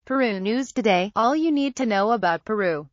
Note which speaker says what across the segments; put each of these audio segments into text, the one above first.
Speaker 1: Peru News Today, all you need to know about Peru.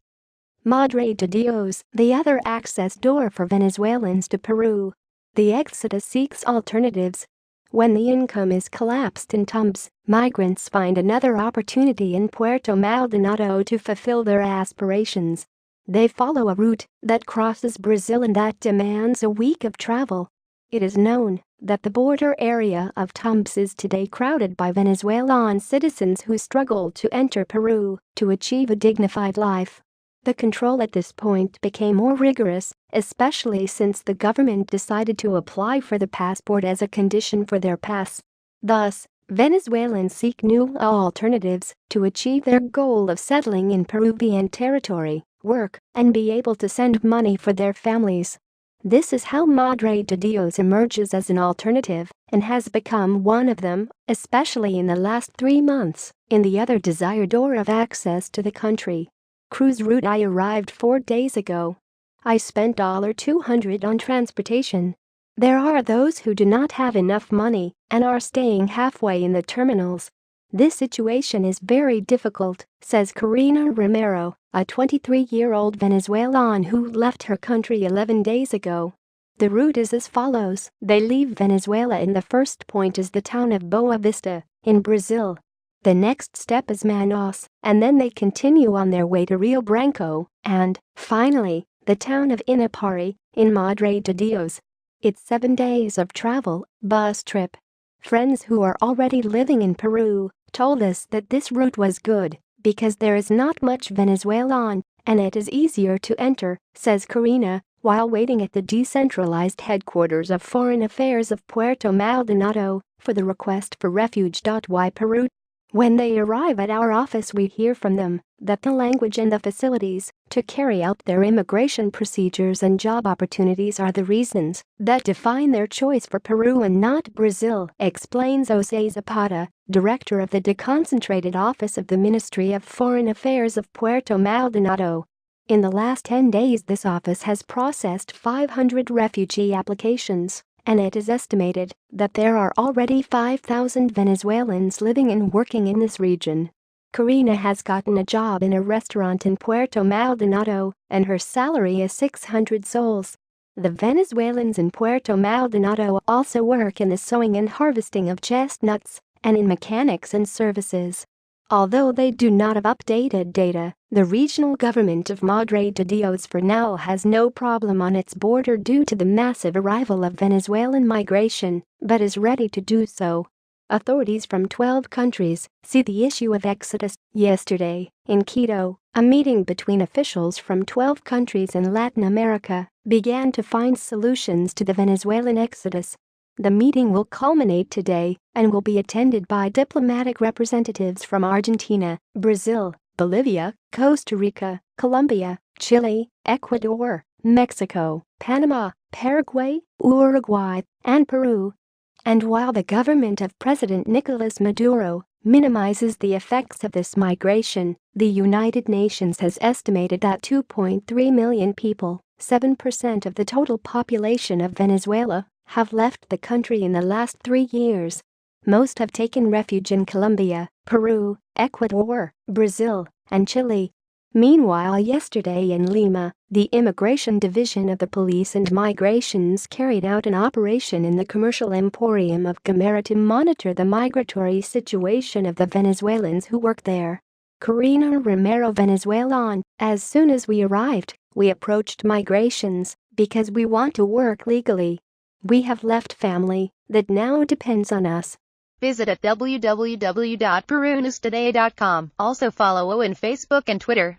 Speaker 2: Madre de Dios, the other access door for Venezuelans to Peru. The exodus seeks alternatives. When the income is collapsed in Tumbes, migrants find another opportunity in Puerto Maldonado to fulfill their aspirations. They follow a route that crosses Brazil and that demands a week of travel. It is known that the border area of Tumbes is today crowded by Venezuelan citizens who struggle to enter Peru to achieve a dignified life. The control at this point became more rigorous, especially since the government decided to apply for the passport as a condition for their pass. Thus, Venezuelans seek new alternatives to achieve their goal of settling in Peruvian territory, work, and be able to send money for their families. This is how Madre de Dios emerges as an alternative and has become one of them, especially in the last 3 months, in the other desired door of access to the country. Cruise route. I arrived 4 days ago. I spent $200 on transportation. There are those who do not have enough money and are staying halfway in the terminals. This situation is very difficult, says Karina Romero, a 23-year-old Venezuelan who left her country 11 days ago. The route is as follows. They leave Venezuela and the first point is the town of Boa Vista, in Brazil. The next step is Manaus, and then they continue on their way to Rio Branco, and, finally, the town of Inapari, in Madre de Dios. It's 7 days of travel, bus trip. Friends who are already living in Peru told us that this route was good because there is not much Venezuelan and it is easier to enter, says Karina, while waiting at the decentralized headquarters of Foreign Affairs of Puerto Maldonado for the request for refuge. Why Peru? When they arrive at our office, we hear from them that the language and the facilities to carry out their immigration procedures and job opportunities are the reasons that define their choice for Peru and not Brazil, explains Jose Zapata, director of the deconcentrated office of the Ministry of Foreign Affairs of Puerto Maldonado. In the last 10 days, this office has processed 500 refugee applications. And it is estimated that there are already 5,000 Venezuelans living and working in this region. Karina has gotten a job in a restaurant in Puerto Maldonado, and her salary is 600 soles. The Venezuelans in Puerto Maldonado also work in the sowing and harvesting of chestnuts, and in mechanics and services. Although they do not have updated data, the regional government of Madre de Dios for now has no problem on its border due to the massive arrival of Venezuelan migration, but is ready to do so. Authorities from 12 countries see the issue of exodus. Yesterday, in Quito, a meeting between officials from 12 countries in Latin America began to find solutions to the Venezuelan exodus. The meeting will culminate today and will be attended by diplomatic representatives from Argentina, Brazil, Bolivia, Costa Rica, Colombia, Chile, Ecuador, Mexico, Panama, Paraguay, Uruguay, and Peru. And while the government of President Nicolas Maduro minimizes the effects of this migration, the United Nations has estimated that 2.3 million people, 7% of the total population of Venezuela, have left the country in the last 3 years. Most have taken refuge in Colombia, Peru, Ecuador, Brazil, and Chile. Meanwhile, yesterday in Lima, the Immigration Division of the Police and Migrations carried out an operation in the commercial emporium of Gamera to monitor the migratory situation of the Venezuelans who work there. Karina Romero, Venezuelan, as soon as we arrived, we approached migrations because we want to work legally. We have left family that now depends on us.
Speaker 1: Visit at www.perunewstoday.com. Also follow on Facebook and Twitter.